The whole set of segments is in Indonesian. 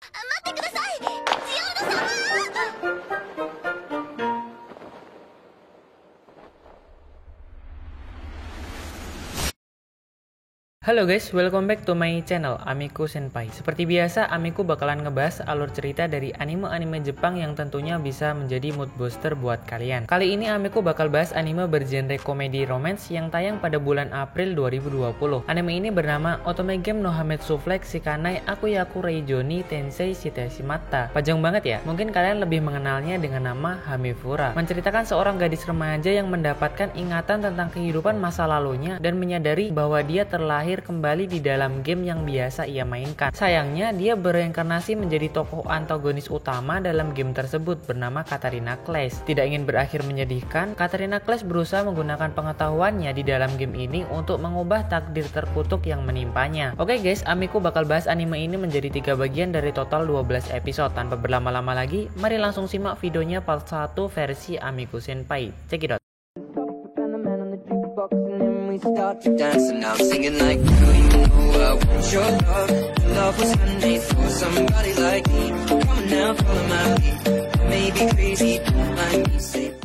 待ってください、ジオード様。Halo guys, welcome back to my channel Amiku Senpai. Seperti biasa, Amiku bakalan ngebahas alur cerita dari anime-anime Jepang yang tentunya bisa menjadi mood booster buat kalian. Kali ini Amiku bakal bahas anime bergenre komedi romance yang tayang pada bulan April 2020. Anime ini bernama Otome Game no Hametsu Flag Shikanai Akuyaku Reijoni Tensei Shiteshimata. Panjang banget ya? Mungkin kalian lebih mengenalnya dengan nama Hamifura. Menceritakan seorang gadis remaja yang mendapatkan ingatan tentang kehidupan masa lalunya dan menyadari bahwa dia terlahir kembali di dalam game yang biasa ia mainkan. Sayangnya, dia bereinkarnasi menjadi tokoh antagonis utama dalam game tersebut bernama Katarina Clash. Tidak ingin berakhir menyedihkan, Katarina Clash berusaha menggunakan pengetahuannya di dalam game ini untuk mengubah takdir terkutuk yang menimpanya. Oke guys, Amiku bakal bahas anime ini menjadi 3 bagian dari total 12 episode. Tanpa berlama-lama lagi, mari langsung simak videonya part 1 versi Amiku Senpai. Check it out. Start to dance and now I'm singing like, girl, you know I want your love. Love was handmade for somebody like me. Come on now, follow my lead. I may be crazy, don't mind me, say.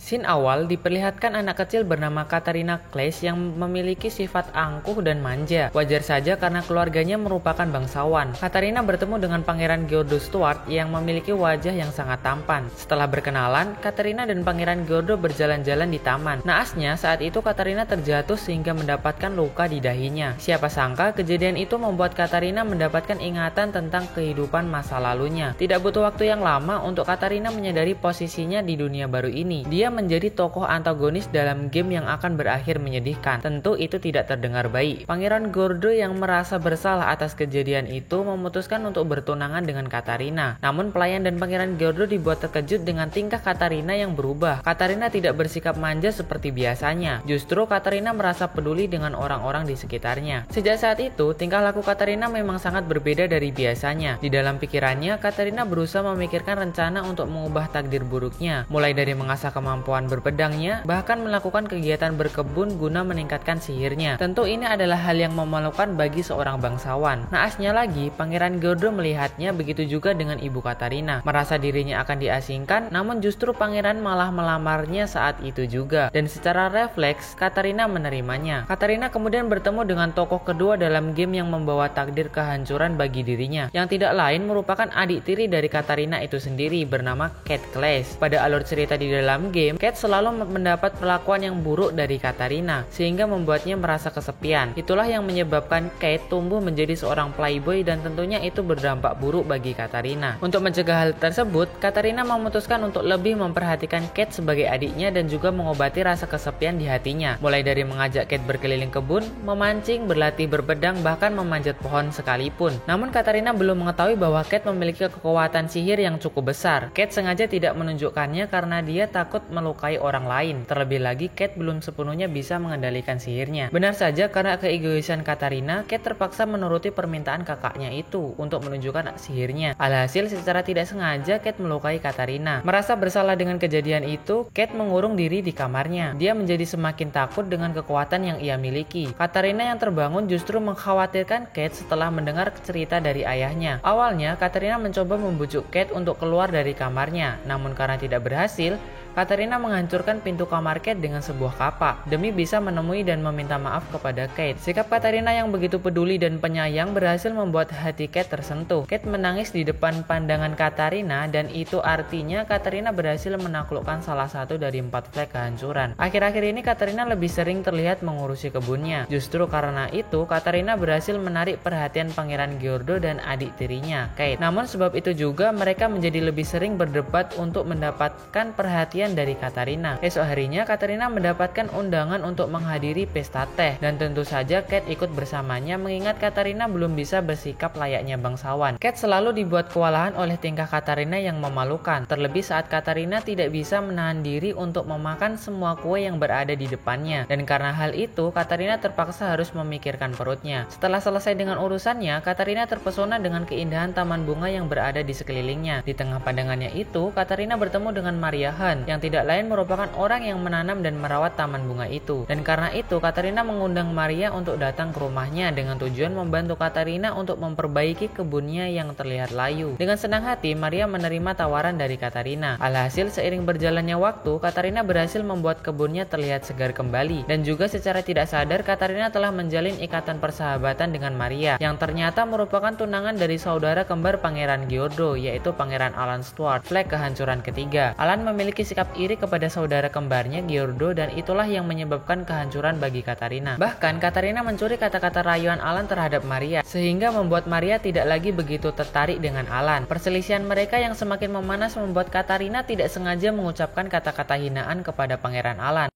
Scene awal diperlihatkan anak kecil bernama Katarina Clash yang memiliki sifat angkuh dan manja. Wajar saja karena keluarganya merupakan bangsawan. Katarina bertemu dengan Pangeran Geordo Stuart yang memiliki wajah yang sangat tampan. Setelah berkenalan, Katarina dan Pangeran Geordo berjalan-jalan di taman. Naasnya, saat itu Katarina terjatuh sehingga mendapatkan luka di dahinya. Siapa sangka kejadian itu membuat Katarina mendapatkan ingatan tentang kehidupan masa lalunya. Tidak butuh waktu yang lama untuk Katarina menyadari posisinya di dunia baru ini. Dia menjadi tokoh antagonis dalam game yang akan berakhir menyedihkan. Tentu itu tidak terdengar baik. Pangeran Gordo yang merasa bersalah atas kejadian itu memutuskan untuk bertunangan dengan Katarina. Namun pelayan dan Pangeran Gordo dibuat terkejut dengan tingkah Katarina yang berubah. Katarina tidak bersikap manja seperti biasanya. Justru Katarina merasa peduli dengan orang-orang di sekitarnya. Sejak saat itu, tingkah laku Katarina memang sangat berbeda dari biasanya. Di dalam pikirannya, Katarina berusaha memikirkan rencana untuk mengubah takdir buruknya. Mulai dari mengasah kemampuan berpedangnya, bahkan melakukan kegiatan berkebun guna meningkatkan sihirnya. Tentu ini adalah hal yang memalukan bagi seorang bangsawan. Naasnya lagi, Pangeran Gordo melihatnya begitu juga dengan ibu Katarina. Merasa dirinya akan diasingkan, namun justru Pangeran malah melamarnya saat itu juga. Dan secara refleks, Katarina menerimanya. Katarina kemudian bertemu dengan tokoh kedua dalam game yang membawa takdir kehancuran bagi dirinya, yang tidak lain merupakan adik tiri dari Katarina itu sendiri bernama Cat Clash. Pada alur cerita di dalam game, Cat selalu mendapat perlakuan yang buruk dari Katarina, sehingga membuatnya merasa kesepian. Itulah yang menyebabkan Cat tumbuh menjadi seorang playboy dan tentunya itu berdampak buruk bagi Katarina. Untuk mencegah hal tersebut, Katarina memutuskan untuk lebih memperhatikan Cat sebagai adiknya dan juga mengobati rasa kesepian di hatinya. Mulai dari mengajak Cat berkeliling kebun, memancing, berlatih berpedang, bahkan memanjat pohon sekalipun. Namun Katarina belum mengetahui bahwa Cat memiliki kekuatan sihir yang cukup besar. Cat sengaja tidak menunjukkannya karena dia takut melukai orang lain. Terlebih lagi, Cat belum sepenuhnya bisa mengendalikan sihirnya. Benar saja, karena keegoisan Katarina, Cat terpaksa menuruti permintaan kakaknya itu untuk menunjukkan sihirnya. Alhasil, secara tidak sengaja Cat melukai Katarina. Merasa bersalah dengan kejadian itu, Cat mengurung diri di kamarnya. Dia menjadi semakin takut dengan kekuatan yang ia miliki. Katarina yang terbangun justru mengkhawatirkan Cat setelah mendengar cerita dari ayahnya. Awalnya, Katarina mencoba membujuk Cat untuk keluar dari kamarnya. Namun karena tidak berhasil, Katarina menghancurkan pintu kamar Cat dengan sebuah kapak demi bisa menemui dan meminta maaf kepada Cat. Sikap Katarina yang begitu peduli dan penyayang berhasil membuat hati Cat tersentuh. Cat menangis di depan pandangan Katarina dan itu artinya Katarina berhasil menaklukkan salah satu dari 4 flag kehancuran. Akhir-akhir ini Katarina lebih sering terlihat mengurusi kebunnya. Justru karena itu Katarina berhasil menarik perhatian Pangeran Geordo dan adik tirinya, Cat. Namun sebab itu juga mereka menjadi lebih sering berdebat untuk mendapatkan perhatian dari Katarina. Esok harinya Katarina mendapatkan undangan untuk menghadiri pesta teh dan tentu saja Cat ikut bersamanya mengingat Katarina belum bisa bersikap layaknya bangsawan. Cat selalu dibuat kewalahan oleh tingkah Katarina yang memalukan, terlebih saat Katarina tidak bisa menahan diri untuk memakan semua kue yang berada di depannya, dan karena hal itu Katarina terpaksa harus memikirkan perutnya. Setelah selesai dengan urusannya, Katarina terpesona dengan keindahan taman bunga yang berada di sekelilingnya. Di tengah pandangannya itu, Katarina bertemu dengan Maria Han yang tidak lain merupakan orang yang menanam dan merawat taman bunga itu. Dan karena itu Katarina mengundang Maria untuk datang ke rumahnya dengan tujuan membantu Katarina untuk memperbaiki kebunnya yang terlihat layu. Dengan senang hati Maria menerima tawaran dari Katarina. Alhasil seiring berjalannya waktu, Katarina berhasil membuat kebunnya terlihat segar kembali. Dan juga secara tidak sadar Katarina telah menjalin ikatan persahabatan dengan Maria yang ternyata merupakan tunangan dari saudara kembar Pangeran Giordo, yaitu Pangeran Alan Stuart, flag kehancuran ketiga. Alan memiliki sikap iri kepada saudara kembarnya Giordo dan itulah yang menyebabkan kehancuran bagi Katarina. Bahkan Katarina mencuri kata-kata rayuan Alan terhadap Maria sehingga membuat Maria tidak lagi begitu tertarik dengan Alan. Perselisihan mereka yang semakin memanas membuat Katarina tidak sengaja mengucapkan kata-kata hinaan kepada Pangeran Alan.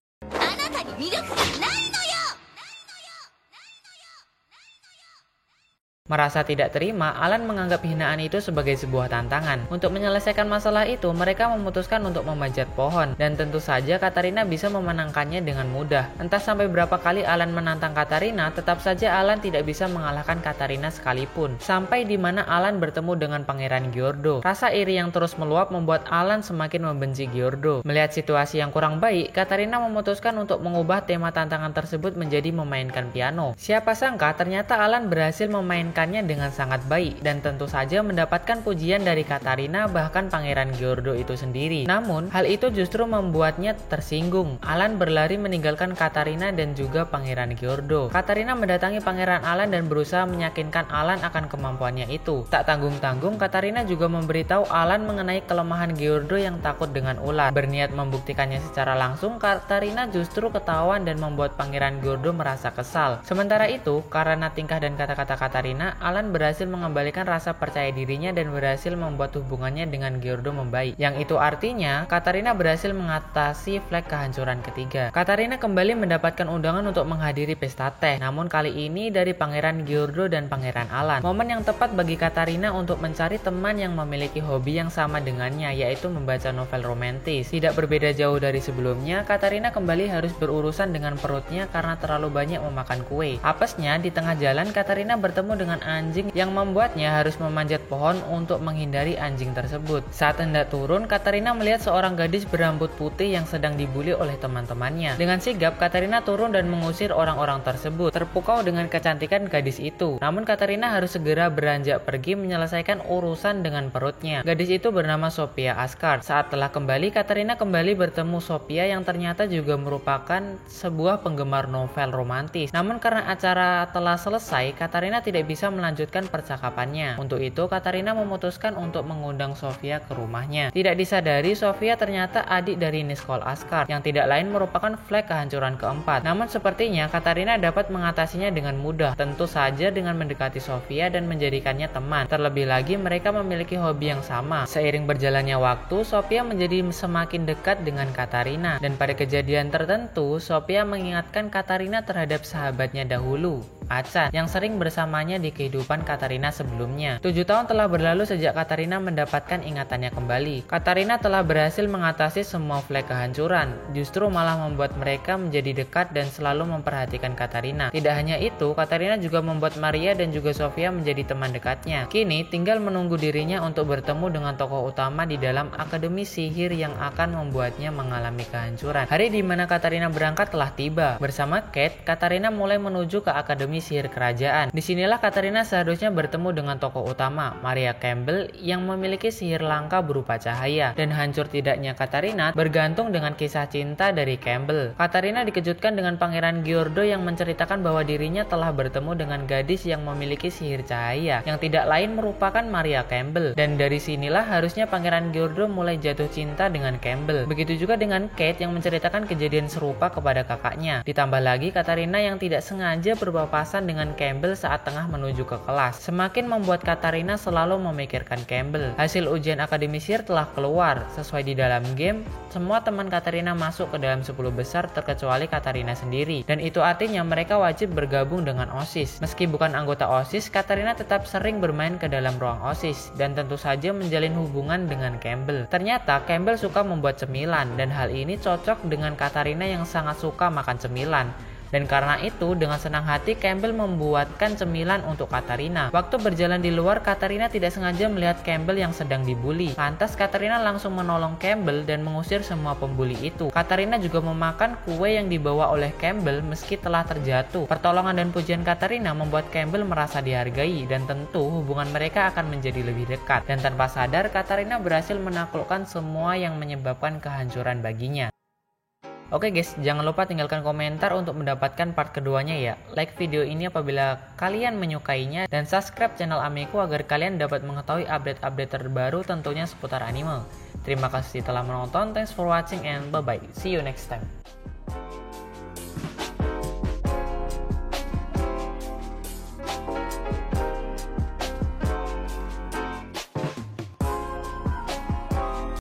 Merasa tidak terima, Alan menganggap hinaan itu sebagai sebuah tantangan. Untuk menyelesaikan masalah itu, mereka memutuskan untuk memanjat pohon. Dan tentu saja Katarina bisa memenangkannya dengan mudah. Entah sampai berapa kali Alan menantang Katarina, tetap saja Alan tidak bisa mengalahkan Katarina sekalipun. Sampai di mana Alan bertemu dengan Pangeran Giordo. Rasa iri yang terus meluap membuat Alan semakin membenci Giordo. Melihat situasi yang kurang baik, Katarina memutuskan untuk mengubah tema tantangan tersebut menjadi memainkan piano. Siapa sangka ternyata Alan berhasil memainkan dengan sangat baik dan tentu saja mendapatkan pujian dari Katarina bahkan Pangeran Giordo itu sendiri. Namun hal itu justru membuatnya tersinggung. Alan berlari meninggalkan Katarina dan juga Pangeran Giordo. Katarina mendatangi Pangeran Alan dan berusaha meyakinkan Alan akan kemampuannya itu. Tak tanggung-tanggung Katarina juga memberitahu Alan mengenai kelemahan Giordo yang takut dengan ular. Berniat membuktikannya secara langsung, Katarina justru ketahuan dan membuat Pangeran Giordo merasa kesal. Sementara itu karena tingkah dan kata-kata Katarina, Alan berhasil mengembalikan rasa percaya dirinya dan berhasil membuat hubungannya dengan Giordo membaik. Yang itu artinya Katarina berhasil mengatasi flag kehancuran ketiga. Katarina kembali mendapatkan undangan untuk menghadiri pesta teh, namun kali ini dari Pangeran Giordo dan Pangeran Alan. Momen yang tepat bagi Katarina untuk mencari teman yang memiliki hobi yang sama dengannya, yaitu membaca novel romantis. Tidak berbeda jauh dari sebelumnya, Katarina kembali harus berurusan dengan perutnya karena terlalu banyak memakan kue. Apesnya di tengah jalan Katarina bertemu dengan anjing yang membuatnya harus memanjat pohon untuk menghindari anjing tersebut. Saat hendak turun, Katarina melihat seorang gadis berambut putih yang sedang dibully oleh teman-temannya. Dengan sigap, Katarina turun dan mengusir orang-orang tersebut. Terpukau dengan kecantikan gadis itu. Namun Katarina harus segera beranjak pergi menyelesaikan urusan dengan perutnya. Gadis itu bernama Sophia Asgard. Saat telah kembali, Katarina kembali bertemu Sophia yang ternyata juga merupakan sebuah penggemar novel romantis. Namun karena acara telah selesai, Katarina tidak bisa melanjutkan percakapannya. Untuk itu Katarina memutuskan untuk mengundang Sophia ke rumahnya. Tidak disadari Sophia ternyata adik dari Niskoll Asgard yang tidak lain merupakan flag kehancuran keempat. Namun sepertinya Katarina dapat mengatasinya dengan mudah, tentu saja dengan mendekati Sophia dan menjadikannya teman. Terlebih lagi mereka memiliki hobi yang sama. Seiring berjalannya waktu, Sophia menjadi semakin dekat dengan Katarina dan pada kejadian tertentu Sophia mengingatkan Katarina terhadap sahabatnya dahulu, Achan, yang sering bersamanya di kehidupan Katarina sebelumnya. 7 tahun telah berlalu sejak Katarina mendapatkan ingatannya kembali. Katarina telah berhasil mengatasi semua flag kehancuran, justru malah membuat mereka menjadi dekat dan selalu memperhatikan Katarina. Tidak hanya itu, Katarina juga membuat Maria dan juga Sophia menjadi teman dekatnya. Kini tinggal menunggu dirinya untuk bertemu dengan tokoh utama di dalam akademi sihir yang akan membuatnya mengalami kehancuran. Hari di mana Katarina berangkat telah tiba. Bersama Kate, Katarina mulai menuju ke akademi sihir kerajaan. Disinilah Katarina seharusnya bertemu dengan tokoh utama, Maria Campbell, yang memiliki sihir langka berupa cahaya. Dan hancur tidaknya Katarina bergantung dengan kisah cinta dari Campbell. Katarina dikejutkan dengan Pangeran Giordo yang menceritakan bahwa dirinya telah bertemu dengan gadis yang memiliki sihir cahaya, yang tidak lain merupakan Maria Campbell. Dan dari sinilah harusnya Pangeran Giordo mulai jatuh cinta dengan Campbell. Begitu juga dengan Kate yang menceritakan kejadian serupa kepada kakaknya. Ditambah lagi Katarina yang tidak sengaja berpapasan dengan Campbell saat tengah menuju ke kelas. Semakin membuat Katarina selalu memikirkan Campbell. Hasil ujian akademi sihir telah keluar. Sesuai di dalam game, semua teman Katarina masuk ke dalam 10 besar terkecuali Katarina sendiri. Dan itu artinya mereka wajib bergabung dengan OSIS. Meski bukan anggota OSIS, Katarina tetap sering bermain ke dalam ruang OSIS dan tentu saja menjalin hubungan dengan Campbell. Ternyata Campbell suka membuat cemilan dan hal ini cocok dengan Katarina yang sangat suka makan cemilan. Dan karena itu, dengan senang hati Campbell membuatkan cemilan untuk Katarina. Waktu berjalan di luar, Katarina tidak sengaja melihat Campbell yang sedang dibully. Lantas Katarina langsung menolong Campbell dan mengusir semua pembuli itu. Katarina juga memakan kue yang dibawa oleh Campbell meski telah terjatuh. Pertolongan dan pujian Katarina membuat Campbell merasa dihargai dan tentu hubungan mereka akan menjadi lebih dekat. Dan tanpa sadar, Katarina berhasil menaklukkan semua yang menyebabkan kehancuran baginya. Oke guys, jangan lupa tinggalkan komentar untuk mendapatkan part keduanya ya. Like video ini apabila kalian menyukainya dan subscribe channel Ameku agar kalian dapat mengetahui update-update terbaru tentunya seputar anime. Terima kasih telah menonton, thanks for watching and bye bye. See you next time.